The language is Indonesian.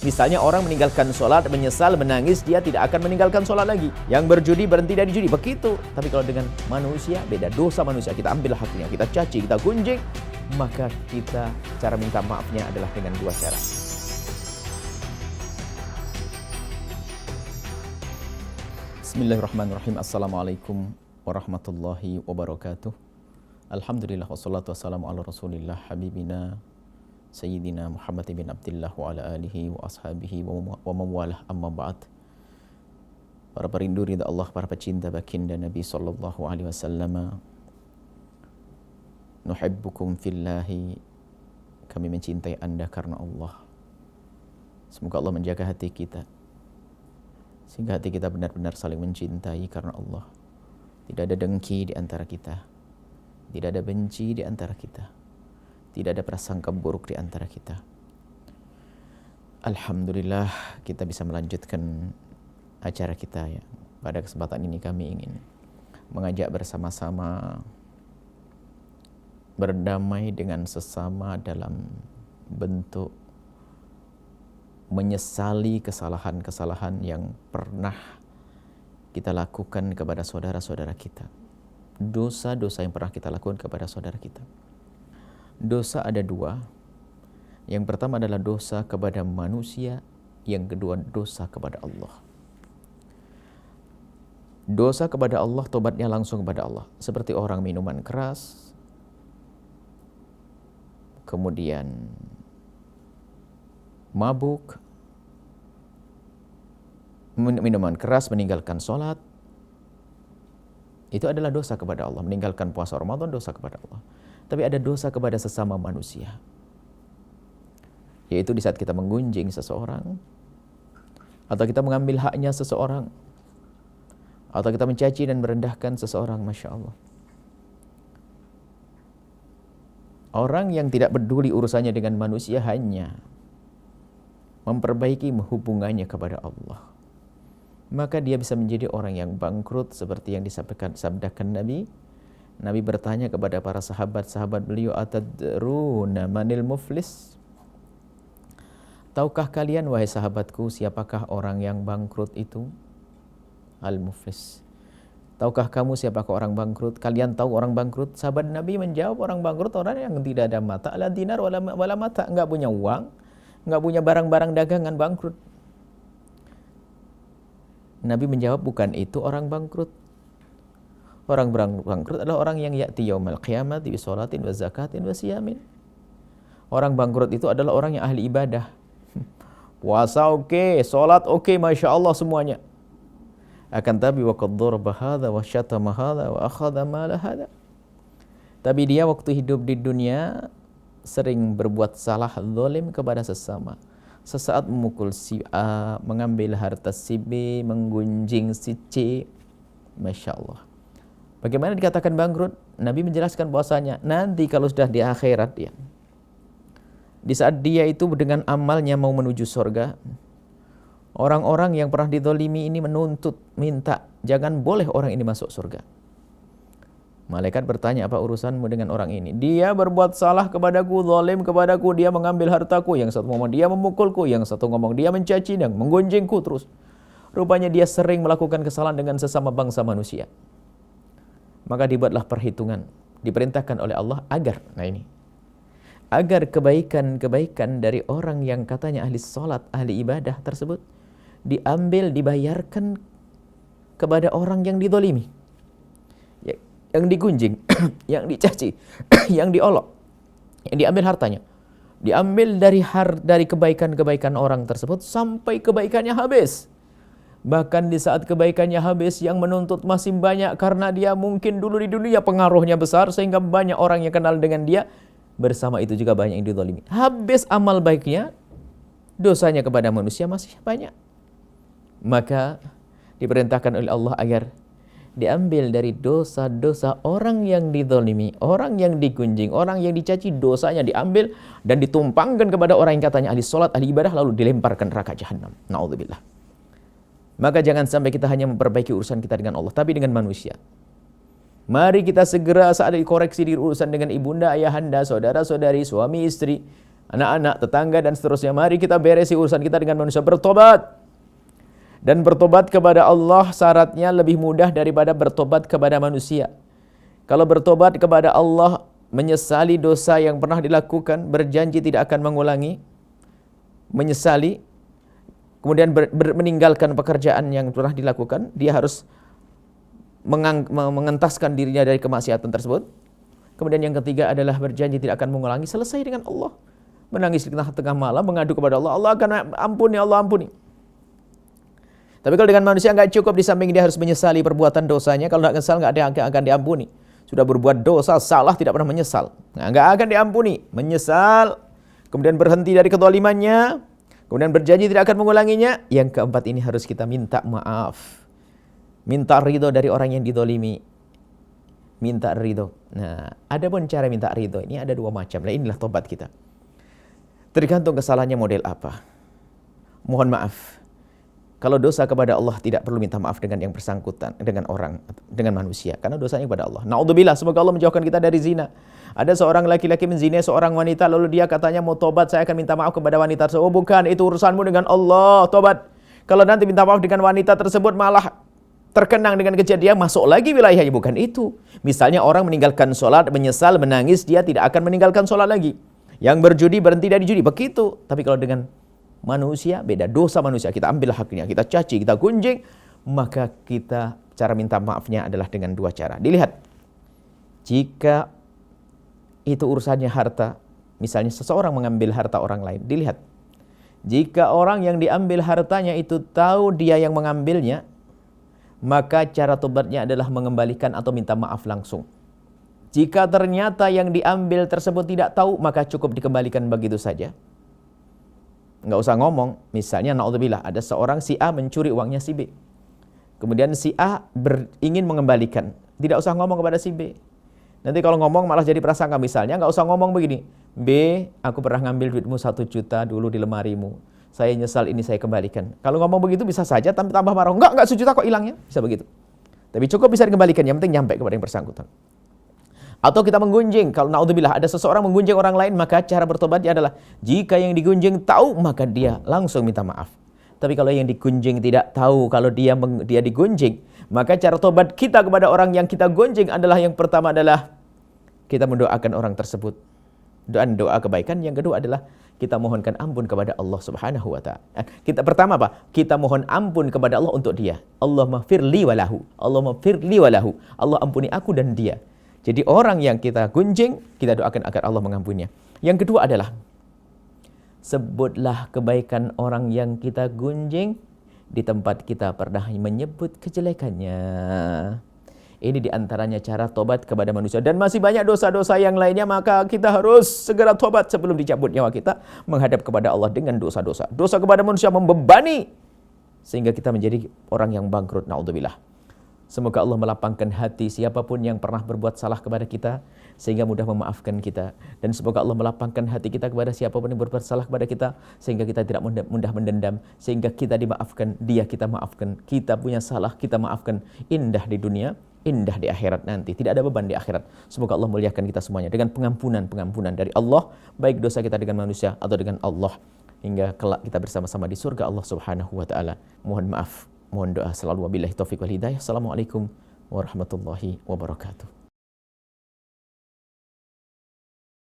Misalnya orang meninggalkan sholat, menyesal, menangis, dia tidak akan meninggalkan sholat lagi. Yang berjudi berhenti dari judi, begitu. Tapi kalau dengan manusia, beda. Dosa manusia, kita ambil haknya, kita caci, kita gunjing, maka kita cara minta maafnya adalah dengan dua cara. Bismillahirrahmanirrahim. Assalamualaikum warahmatullahi wabarakatuh. Alhamdulillah wassalatu wassalamu ala rasulillah habibina Sayyidina Muhammad bin Abdullah wa ala alihi wa ashabihi wa mawalah, amma ba'd. Para perindu ridha Allah, para pecinta baginda Nabi sallallahu alaihi wasallam, nuhibbukum fillahi, kami mencintai Anda karena Allah. Semoga Allah menjaga hati kita sehingga hati kita benar-benar saling mencintai karena Allah. Tidak ada dengki di antara kita, tidak ada benci di antara kita, tidak ada prasangka buruk di antara kita. Alhamdulillah kita bisa melanjutkan acara kita ya. Pada kesempatan ini kami ingin mengajak bersama-sama berdamai dengan sesama dalam bentuk menyesali kesalahan-kesalahan yang pernah kita lakukan kepada saudara-saudara kita. Dosa-dosa yang pernah kita lakukan kepada saudara kita. Dosa ada dua. Yang pertama adalah dosa kepada manusia, yang kedua dosa kepada Allah. Dosa kepada Allah, tobatnya langsung kepada Allah. Seperti orang minuman keras, kemudian mabuk, minuman keras, meninggalkan sholat, itu adalah dosa kepada Allah. Meninggalkan puasa Ramadan, dosa kepada Allah. Tapi ada dosa kepada sesama manusia, yaitu di saat kita menggunjing seseorang, atau kita mengambil haknya seseorang, atau kita mencaci dan merendahkan seseorang. Masya Allah. Orang yang tidak peduli urusannya dengan manusia hanya memperbaiki hubungannya kepada Allah, maka dia bisa menjadi orang yang bangkrut seperti yang disabdakan Nabi. Nabi bertanya kepada para sahabat beliau, atadruna manil muflis? Tahukah kalian wahai sahabatku siapakah orang yang bangkrut itu? Al-muflis. Tahukah kamu siapakah orang bangkrut? Kalian tahu orang bangkrut? Sahabat Nabi menjawab, orang bangkrut orang yang tidak ada mata, la dinar wala mata, enggak punya uang, enggak punya barang-barang dagangan, bangkrut. Nabi menjawab, bukan itu orang bangkrut. Orang bangkrut adalah orang yang ya'ti yaumal qiyamati bi sholatin wa zakatin wa siyamin. Orang bangkrut itu adalah orang yang ahli ibadah. Puasa oke, salat oke, Masya Allah semuanya. Akan tapi wa qad daraba hadza wa syatama hadza wa akhadha mala hadza. Tapi dia waktu hidup di dunia sering berbuat salah, zalim kepada sesama. Sesaat memukul si A, mengambil harta si B, menggunjing si C. Masya Allah. Bagaimana dikatakan bangkrut? Nabi menjelaskan bahwasanya nanti kalau sudah di akhirat dia, di saat dia itu dengan amalnya mau menuju surga, orang-orang yang pernah dizalimi ini menuntut, minta, jangan boleh orang ini masuk surga. Malaikat bertanya, apa urusanmu dengan orang ini? Dia berbuat salah kepadaku, zalim kepadaku, dia mengambil hartaku. Yang satu ngomong dia memukulku, yang satu ngomong dia mencaci dan menggunjingku terus. Rupanya dia sering melakukan kesalahan dengan sesama bangsa manusia. Maka dibuatlah perhitungan, diperintahkan oleh Allah agar kebaikan-kebaikan dari orang yang katanya ahli salat, ahli ibadah tersebut diambil, dibayarkan kepada orang yang dizalimi, yang digunjing, yang dicaci, yang diolok, yang diambil hartanya, diambil dari kebaikan-kebaikan orang tersebut sampai kebaikannya habis. Bahkan di saat kebaikannya habis, yang menuntut masih banyak karena dia mungkin dulu di dunia pengaruhnya besar sehingga banyak orang yang kenal dengan dia. Bersama itu juga banyak yang dizalimi. Habis amal baiknya, dosanya kepada manusia masih banyak. Maka diperintahkan oleh Allah agar diambil dari dosa-dosa orang yang dizalimi, orang yang digunjing, orang yang dicaci, dosanya diambil dan ditumpangkan kepada orang yang katanya ahli salat, ahli ibadah, lalu dilemparkan neraka jahanam. Na'udzubillah. Maka jangan sampai kita hanya memperbaiki urusan kita dengan Allah, tapi dengan manusia. Mari kita segera saat dikoreksi di urusan dengan ibunda, ayahanda, saudara-saudari, suami istri, anak-anak, tetangga dan seterusnya. Mari kita beresi urusan kita dengan manusia, bertobat. Dan bertobat kepada Allah syaratnya lebih mudah daripada bertobat kepada manusia. Kalau bertobat kepada Allah, menyesali dosa yang pernah dilakukan, berjanji tidak akan mengulangi, menyesali, kemudian meninggalkan pekerjaan yang pernah dilakukan, dia harus mengentaskan dirinya dari kemaksiatan tersebut. Kemudian yang ketiga adalah berjanji tidak akan mengulangi, selesai dengan Allah. Menangis di tengah malam, mengadu kepada Allah, Allah akan ampuni, Allah ampuni. Tapi kalau dengan manusia nggak cukup, di samping dia harus menyesali perbuatan dosanya. Kalau nggak menyesal, nggak ada yang akan diampuni. Sudah berbuat dosa, salah, tidak pernah menyesal, nggak akan diampuni. Menyesal, kemudian berhenti dari kezalimannya, kemudian berjanji tidak akan mengulanginya. Yang keempat ini harus kita minta maaf, minta ridho dari orang yang dizalimi, minta ridho. Nah, ada pun cara minta ridho ini ada dua macam. Nah, inilah tobat kita. Tergantung kesalahannya model apa. Mohon maaf. Kalau dosa kepada Allah tidak perlu minta maaf dengan yang bersangkutan, dengan orang, dengan manusia, karena dosanya kepada Allah. Naudzubillah, semoga Allah menjauhkan kita dari zina. Ada seorang laki-laki menzinai seorang wanita, lalu dia katanya mau tobat, saya akan minta maaf kepada wanita tersebut. Oh bukan, itu urusanmu dengan Allah, tobat. Kalau nanti minta maaf dengan wanita tersebut malah terkenang dengan kejadian, masuk lagi wilayahnya, bukan itu. Misalnya orang meninggalkan sholat, menyesal, menangis, dia tidak akan meninggalkan sholat lagi. Yang berjudi berhenti dari judi, begitu. Tapi kalau dengan manusia, beda. Dosa manusia, kita ambil haknya, kita caci, kita gunjing, maka kita cara minta maafnya adalah dengan dua cara. Dilihat, jika itu urusannya harta, misalnya seseorang mengambil harta orang lain, dilihat, jika orang yang diambil hartanya itu tahu dia yang mengambilnya, maka cara tobatnya adalah mengembalikan atau minta maaf langsung. Jika ternyata yang diambil tersebut tidak tahu, maka cukup dikembalikan begitu saja. Nggak usah ngomong. Misalnya, naudzubillah, ada seorang si A mencuri uangnya si B. Kemudian si A ingin mengembalikan. Tidak usah ngomong kepada si B. Nanti kalau ngomong malah jadi prasangka. Misalnya, nggak usah ngomong begini. B, aku pernah ngambil duitmu 1 juta dulu di lemarimu. Saya nyesal, ini saya kembalikan. Kalau ngomong begitu bisa saja tambah marah. Enggak 1 juta kok hilangnya. Bisa begitu. Tapi cukup bisa dikembalikan. Yang penting nyampe kepada yang bersangkutan. Atau kita menggunjing, kalau naudzubillah ada seseorang menggunjing orang lain, maka cara bertobatnya adalah jika yang digunjing tahu, maka dia langsung minta maaf. Tapi kalau yang digunjing tidak tahu kalau dia digunjing, maka cara tobat kita kepada orang yang kita gunjing adalah yang pertama adalah kita mendoakan orang tersebut. Doa kebaikan. Yang kedua adalah kita mohonkan ampun kepada Allah Subhanahu wa taala. Kita pertama apa? Kita mohon ampun kepada Allah untuk dia. Allahumma firli walahu. Allahumma firli walahu. Allah ampuni aku dan dia. Jadi orang yang kita gunjing, kita doakan agar Allah mengampuninya. Yang kedua adalah, sebutlah kebaikan orang yang kita gunjing di tempat kita pernah menyebut kejelekannya. Ini diantaranya cara tobat kepada manusia. Dan masih banyak dosa-dosa yang lainnya, maka kita harus segera tobat sebelum dicabut nyawa kita, menghadap kepada Allah dengan dosa-dosa. Dosa kepada manusia membebani, sehingga kita menjadi orang yang bangkrut, naudzubillah. Semoga Allah melapangkan hati siapapun yang pernah berbuat salah kepada kita, sehingga mudah memaafkan kita. Dan semoga Allah melapangkan hati kita kepada siapapun yang berbuat salah kepada kita, sehingga kita tidak mudah mendendam, sehingga kita dimaafkan, dia kita maafkan, kita punya salah, kita maafkan. Indah di dunia, indah di akhirat nanti. Tidak ada beban di akhirat. Semoga Allah muliakan kita semuanya dengan pengampunan dari Allah, baik dosa kita dengan manusia atau dengan Allah, hingga kelak kita bersama-sama di surga Allah Subhanahu wa taala. Mohon maaf. Mohon doa selalu, wabillahi taufiq wal hidayah. Assalamualaikum warahmatullahi wabarakatuh.